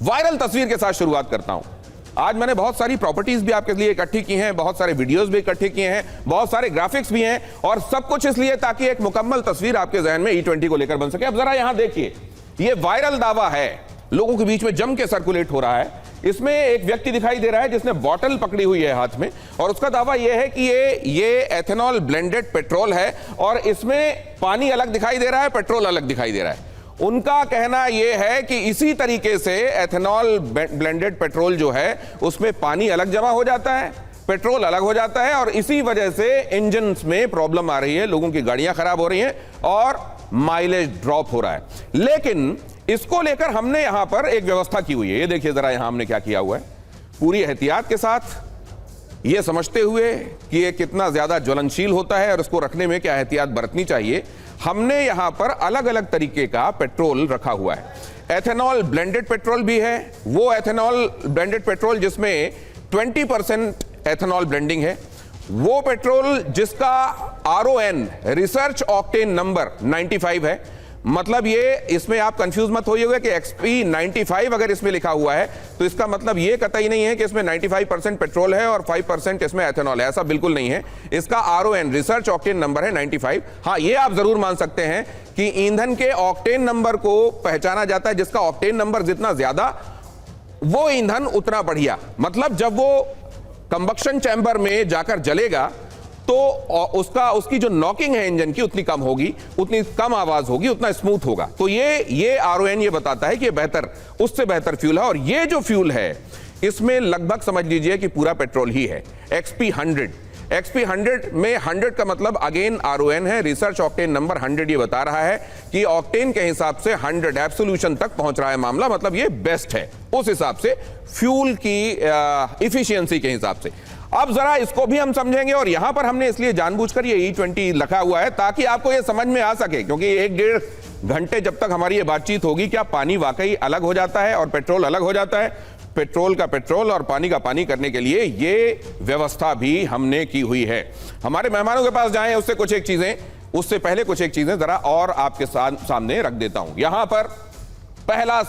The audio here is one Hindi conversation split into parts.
वायरल तस्वीर के साथ शुरुआत करता हूं। आज मैंने बहुत सारी प्रॉपर्टीज भी आपके लिए इकट्ठी की हैं, बहुत सारे वीडियोस भी इकट्ठे किए हैं, बहुत सारे ग्राफिक्स भी हैं, और सब कुछ इसलिए ताकि एक मुकम्मल तस्वीर आपके जहन में E20 को लेकर बन सके। अब जरा यहां देखिए, ये वायरल दावा है, लोगों के बीच में जम के सर्कुलेट हो रहा है। इसमें एक व्यक्ति दिखाई दे रहा है जिसने बॉटल पकड़ी हुई है हाथ में, और उसका दावा यह है कि ये एथेनॉल ब्लेंडेड पेट्रोल है, और इसमें पानी अलग दिखाई दे रहा है, पेट्रोल अलग दिखाई दे रहा है। उनका कहना यह है कि इसी तरीके से एथेनॉल ब्लेंडेड पेट्रोल जो है उसमें पानी अलग जमा हो जाता है, पेट्रोल अलग हो जाता है, और इसी वजह से इंजन में प्रॉब्लम आ रही है, लोगों की गाड़ियां खराब हो रही हैं और माइलेज ड्रॉप हो रहा है। लेकिन इसको लेकर हमने यहां पर एक व्यवस्था की हुई है। ये देखिए जरा, यहां हमने क्या किया हुआ है। पूरी एहतियात के साथ, ये समझते हुए कि ये कितना ज्यादा ज्वलनशील होता है और उसको रखने में क्या एहतियात बरतनी चाहिए, हमने यहां पर अलग अलग तरीके का पेट्रोल रखा हुआ है। एथेनॉल ब्लेंडेड पेट्रोल भी है, वो एथेनॉल ब्लेंडेड पेट्रोल जिसमें 20% एथेनॉल ब्लेंडिंग है, वो पेट्रोल जिसका RON रिसर्च ऑक्टेन नंबर 95 है। मतलब ये, इसमें आप कंफ्यूज मत होइएगा कि XP 95 अगर इसमें लिखा हुआ है तो इसका मतलब ये कतई नहीं है कि इसमें 95% पेट्रोल है और 5% इसमें एथेनॉल है, ऐसा बिल्कुल नहीं है। इसका RON रिसर्च ऑक्टेन नंबर है 95। हाँ, ये आप जरूर मान सकते हैं कि ईंधन के ऑक्टेन नंबर को पहचाना जाता है, जिसका ऑक्टेन नंबर जितना ज्यादा वो ईंधन उतना बढ़िया। मतलब जब वो कंबक्शन चैम्बर में जाकर जलेगा तो उसकी जो नॉकिंग है इंजन की उतनी कम होगी, उतनी कम आवाज होगी, उतना स्मूथ होगा। तो ये RON ये बताता है कि ये बेहतर, उससे बेहतर फ्यूल है। और ये जो फ्यूल है इसमें लगभग समझ लीजिए कि पूरा पेट्रोल ही है। XP 100 में 100 का मतलब अगेन RON है, रिसर्च ऑक्टेन नंबर 100 ये बता रहा है कि ऑक्टेन के हिसाब से 100 एब्सोल्यूशन तक पहुंच रहा है मामला, मतलब ये बेस्ट है उस हिसाब से, फ्यूल की इफिशियंसी के हिसाब से। अब जरा इसको भी हम समझेंगे, और यहां पर हमने इसलिए जानबूझकर ये E20 लिखा हुआ है ताकि आपको ये समझ में आ सके, क्योंकि 1-1.5 घंटे जब तक हमारी ये बातचीत होगी, क्या पानी वाकई अलग हो जाता है और पेट्रोल अलग हो जाता है, पेट्रोल का पेट्रोल और पानी का पानी करने के लिए ये व्यवस्था भी हमने की हुई है। हमारे मेहमानों के पास जाएं, उससे पहले कुछ एक चीजें जरा और आपके सामने रख देता हूं। यहां पर पहला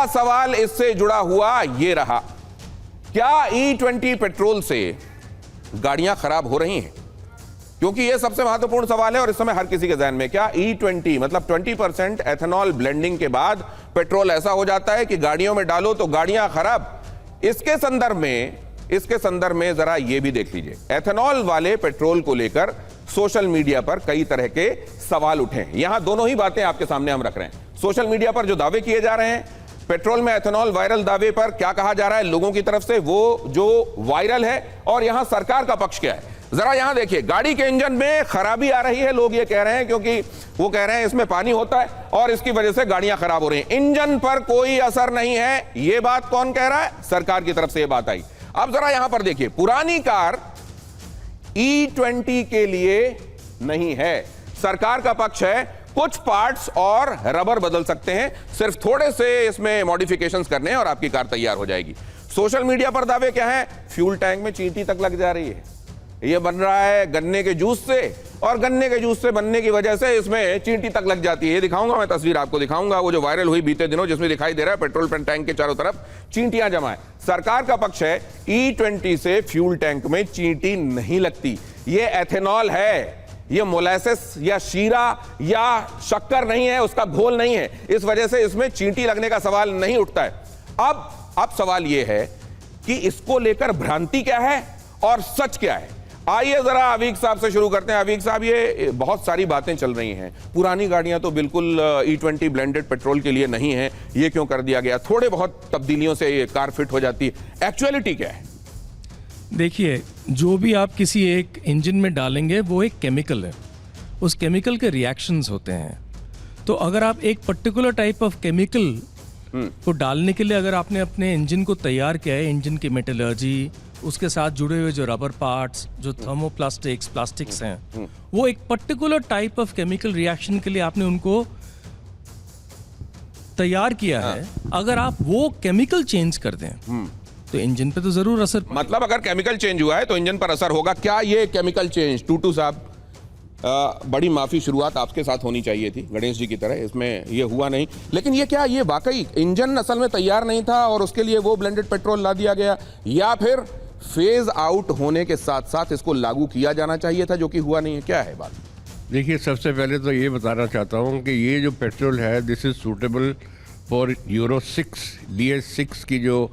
सवाल इससे जुड़ा हुआ ये रहा, क्या E20 पेट्रोल से गाड़ियां खराब हो रही हैं? क्योंकि यह सबसे महत्वपूर्ण सवाल है और इस समय हर किसी के ज़हन में, क्या E20 मतलब 20% एथेनॉल ब्लेंडिंग के बाद पेट्रोल ऐसा हो जाता है कि गाड़ियों में डालो तो गाड़ियां खराब? इसके संदर्भ में जरा यह भी देख लीजिए, एथेनॉल वाले पेट्रोल को लेकर सोशल मीडिया पर कई तरह के सवाल उठे हैं। यहां दोनों ही बातें आपके सामने हम रख रहे हैं। सोशल मीडिया पर जो दावे किए जा रहे हैं पेट्रोल में एथेनॉल वायरल दावे पर, क्या कहा जा रहा है लोगों की तरफ से, वो जो वायरल है, और यहां सरकार का पक्ष क्या है। जरा यहां देखिए, गाड़ी के इंजन में खराबी आ रही है, लोग ये कह रहे हैं, क्योंकि वो कह रहे हैं इसमें पानी होता है और इसकी वजह से गाड़ियां खराब हो रही हैं। इंजन पर कोई असर नहीं है, ये बात कौन कह रहा है? सरकार की तरफ से ये बात आई। अब जरा यहां पर देखिए, पुरानी कार E20 के लिए नहीं है, सरकार का पक्ष है कुछ पार्ट्स और रबर बदल सकते हैं, सिर्फ थोड़े से इसमें मॉडिफिकेशंस करने हैं और आपकी कार तैयार हो जाएगी। सोशल मीडिया पर दावे क्या है? फ्यूल टैंक में चींटी तक लग जा रही है, यह बन रहा है गन्ने के जूस से, और गन्ने के जूस से बनने की वजह से इसमें चींटी तक लग जाती है। ये दिखाऊंगा मैं, तस्वीर आपको दिखाऊंगा, वो जो वायरल हुई बीते दिनों, जिसमें दिखाई दे रहा है पेट्रोल टैंक के चारों तरफ चींटियां जमा है। सरकार का पक्ष है E20 से फ्यूल टैंक में चींटी नहीं लगती, ये एथेनॉल है, ये मोलासेस या शीरा या शक्कर नहीं है, उसका घोल नहीं है, इस वजह से इसमें चींटी लगने का सवाल नहीं उठता है। अब सवाल यह है कि इसको लेकर भ्रांति क्या है और सच क्या है। आइए जरा अवीक साहब से शुरू करते हैं। अवीक साहब, ये बहुत सारी बातें चल रही हैं, पुरानी गाड़ियां तो बिल्कुल E20 ब्लेंडेड पेट्रोल के लिए नहीं है, ये क्यों कर दिया गया? थोड़े बहुत तब्दीलियों से ये कार फिट हो जाती है, एक्चुअलिटी क्या है? देखिए, जो भी आप किसी एक इंजन में डालेंगे वो एक केमिकल है, उस केमिकल के रिएक्शंस होते हैं। तो अगर आप एक पर्टिकुलर टाइप ऑफ केमिकल को डालने के लिए अगर आपने अपने इंजन को तैयार किया है, इंजन की मेटलर्जी, उसके साथ जुड़े हुए जो रबर पार्ट्स, जो प्लास्टिक्स हैं, वो एक particular type of chemical reaction के लिए आपने उनको तैयार किया है। अगर आप वो केमिकल चेंज कर दें तो इंजन पे तो जरूर असर, मतलब अगर केमिकल चेंज हुआ है तो इंजन पर असर होगा। क्या ये केमिकल चेंज, टूटू साहब, बड़ी माफ़ी शुरुआत आपके साथ होनी चाहिए थी गणेश जी की तरह, इसमें ये हुआ नहीं। लेकिन ये क्या, ये वाकई इंजन असल में तैयार नहीं था और उसके लिए वो ब्लेंडेड पेट्रोल ला दिया गया, या फिर फेज आउट होने के साथ साथ इसको लागू किया जाना चाहिए था, जो कि हुआ नहीं है? क्या है बात? देखिए, सबसे पहले तो ये बताना चाहता हूँ कि ये जो पेट्रोल है, this is suitable for euro 6 BS6 की जो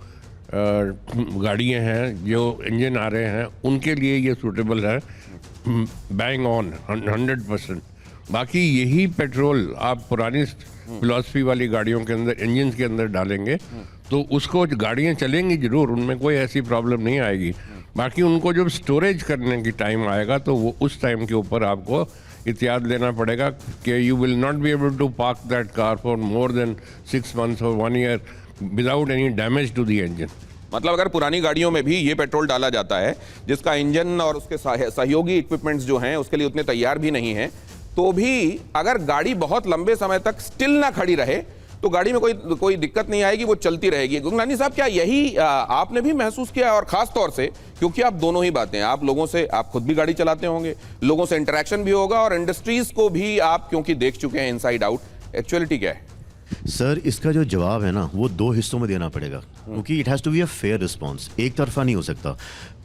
गाड़ियाँ हैं, जो इंजन आ रहे हैं, उनके लिए ये सूटेबल है, बैंग ऑन 100%। बाकी यही पेट्रोल आप पुरानी फिलॉसफी वाली गाड़ियों के अंदर, इंजन के अंदर डालेंगे तो उसको गाड़ियाँ चलेंगी ज़रूर, उनमें कोई ऐसी प्रॉब्लम नहीं आएगी। बाकी उनको जब स्टोरेज करने की टाइम आएगा तो वो उस टाइम के ऊपर आपको एहतियात लेना पड़ेगा कि you will not be able to park that car for more than 6 months और 1 year without any damage to the engine. मतलब अगर पुरानी गाड़ियों में भी ये पेट्रोल डाला जाता है जिसका इंजन और उसके सहयोगी इक्विपमेंट्स जो हैं उसके लिए उतने तैयार भी नहीं है, तो भी अगर गाड़ी बहुत लंबे समय तक स्टिल ना खड़ी रहे तो गाड़ी में कोई दिक्कत नहीं आएगी, वो चलती रहेगी। गुंगलानी साहब, क्या यही आपने भी महसूस किया? और खास तौर से क्योंकि आप दोनों ही बातें, आप लोगों से, आप खुद भी गाड़ी चलाते होंगे, लोगों से इंटरेक्शन भी होगा और इंडस्ट्रीज को भी आप क्योंकि देख चुके हैं इनसाइड आउट, एक्चुअलिटी क्या है? सर, इसका जो जवाब है ना, वो 2 हिस्सों में देना पड़ेगा, क्योंकि it has to be a fair response, एक तरफा नहीं हो सकता।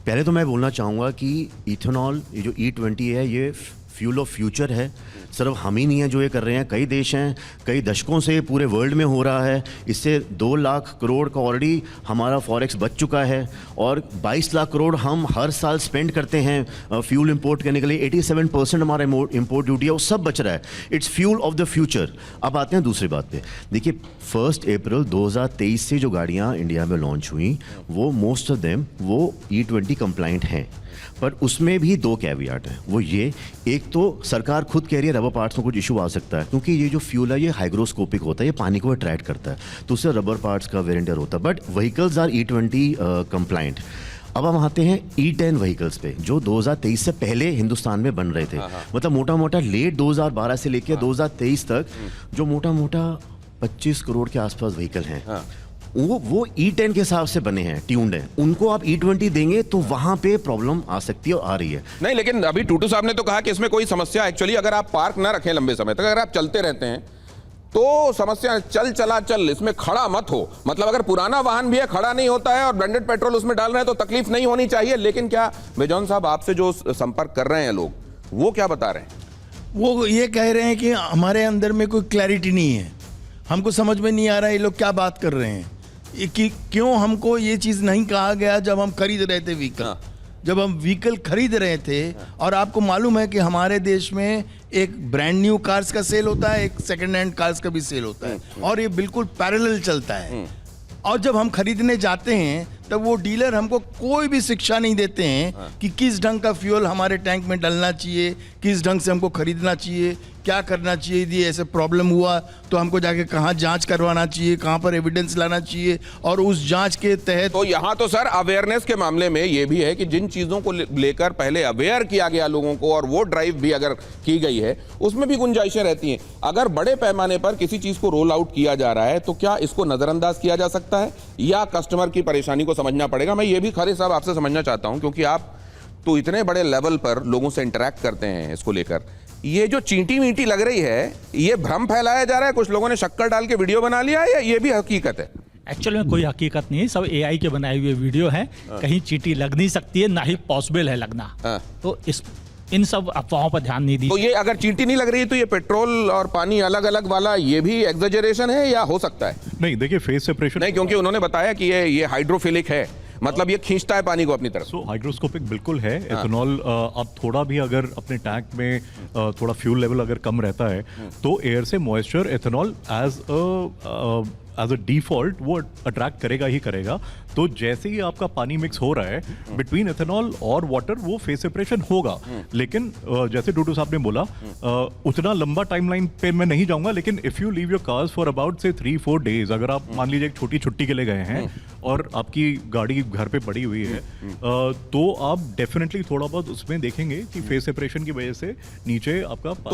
पहले तो मैं बोलना चाहूँगा कि इथेनॉल, ये जो E20 है, ये फ्यूल ऑफ फ्यूचर है। सिर्फ हम ही नहीं हैं जो ये कर रहे हैं, कई देश हैं, कई दशकों से पूरे वर्ल्ड में हो रहा है। इससे 2 लाख करोड़ का ऑलरेडी हमारा फॉरेक्स बच चुका है और 22 लाख करोड़ हम हर साल स्पेंड करते हैं फ्यूल इंपोर्ट करने के लिए। 87% हमारा इंपोर्ट ड्यूटी है, वो सब बच रहा है। It's fuel of the future. अब आते हैं दूसरी बात पे। देखिए, 1 अप्रैल 2023 से जो गाड़ियाँ इंडिया में लॉन्च हुई, वो मोस्ट ऑफ देम वो E20 कंप्लाइंट हैं, पर उसमें भी 2 कैवियाट हैं। वो ये, एक तो सरकार खुद कह रही है रबर पार्ट्स में कुछ इशू आ सकता है, क्योंकि ये जो फ्यूल है ये हाइग्रोस्कोपिक होता है, ये पानी को अट्रैक्ट करता है, तो उससे रबर पार्ट्स का वेयर एंड टियर होता है। But vehicles are E20 compliant. अब हम आते हैं E10 व्हीकल्स पे, जो 2023 से पहले हिंदुस्तान में बन रहे थे। मतलब मोटा मोटा लेट 2012 से लेकर 2023 तक जो मोटा मोटा 25 करोड़ के आसपास व्हीकल हैं, वो E10 के हिसाब से बने हैं, ट्यून्ड हैं। उनको आप E20 देंगे तो वहां पे प्रॉब्लम आ सकती है और आ रही है। नहीं, लेकिन अभी टूटू साहब ने तो कहा कि इसमें कोई समस्या, एक्चुअली अगर आप पार्क ना रखें लंबे समय तक, अगर आप चलते रहते हैं तो समस्या, चल इसमें खड़ा मत हो। मतलब अगर पुराना वाहन भी है, खड़ा नहीं होता है और ब्लेंडेड पेट्रोल उसमें डाल रहे हैं तो तकलीफ नहीं होनी चाहिए। लेकिन क्या बेजौन साहब, आपसे जो संपर्क कर रहे हैं लोग, वो क्या बता रहे हैं? वो ये कह रहे हैं कि हमारे अंदर में कोई क्लैरिटी नहीं है, हमको समझ में नहीं आ रहा है ये लोग क्या बात कर रहे हैं, कि क्यों हमको ये चीज़ नहीं कहा गया जब हम खरीद रहे थे व्हीकल। जब हम व्हीकल खरीद रहे थे, और आपको मालूम है कि हमारे देश में एक ब्रांड न्यू कार्स का सेल होता है, एक सेकंड हैंड कार्स का भी सेल होता है, और ये बिल्कुल पैरेलल चलता है। और जब हम खरीदने जाते हैं तब वो डीलर हमको कोई भी शिक्षा नहीं देते हैं कि किस ढंग का फ्यूल हमारे टैंक में डलना चाहिए, किस ढंग से हमको खरीदना चाहिए, क्या करना चाहिए। यदि ऐसे प्रॉब्लम हुआ तो हमको जाके कहाँ जांच करवाना चाहिए, कहाँ पर एविडेंस लाना चाहिए, और उस जांच के तहत। तो यहाँ तो सर अवेयरनेस के मामले में ये भी है कि जिन चीजों को लेकर पहले अवेयर किया गया लोगों को, और वो ड्राइव भी अगर की गई है, उसमें भी गुंजाइशें रहती हैं। अगर बड़े पैमाने पर किसी चीज को रोल आउट किया जा रहा है तो क्या इसको नजरअंदाज किया जा सकता है या कस्टमर की परेशानी को समझना पड़ेगा? मैं ये भी खरे साहब आपसे समझना चाहता हूं, क्योंकि आप तो इतने बड़े लेवल पर लोगों से इंटरेक्ट करते हैं इसको लेकर। ये जो चींटी मीटी लग रही है, ये भ्रम फैलाया जा रहा है, कुछ लोगों ने शक्कर डाल के वीडियो बना लिया है, या ये भी हकीकत है? एक्चुअल में कोई हकीकत नहीं है, सब AI के बनाए हुए वीडियो हैं। कहीं चींटी लग नहीं सकती है, ना ही पॉसिबल है लगना। तो इन सब अफवाहों पर ध्यान नहीं दी। तो ये अगर चींटी नहीं लग रही तो ये पेट्रोल और पानी अलग अलग वाला, ये भी एग्जेजरेशन है या हो सकता है? नहीं, देखिए, फेज सेपरेशन नहीं, क्योंकि उन्होंने बताया कि ये हाइड्रोफिलिक है, मतलब ये खींचता है पानी को अपनी तरफ। सो हाइड्रोस्कोपिक बिल्कुल है। एथेनॉल अब थोड़ा भी अगर अपने टैंक में थोड़ा फ्यूल लेवल अगर कम रहता है तो एयर से moisture ethanol as a default वो अट्रैक्ट करेगा ही करेगा। तो जैसे ही आपका पानी मिक्स हो रहा है बिटवीन एथेनॉल और वाटर, वो फेज सेपरेशन होगा। लेकिन जैसे टूटू साहब ने बोला, उतना लंबा टाइमलाइन पे मैं नहीं जाऊंगा, लेकिन if you leave your cars for about से 3-4 डेज, अगर आप मान लीजिए एक छोटी छुट्टी के लिए गए हैं और आपकी गाड़ी घर पे पड़ी हुई है, तो आप डेफिनेटली थोड़ा बहुत उसमें देखेंगे कि फेज सेपरेशन की वजह से नीचे आपका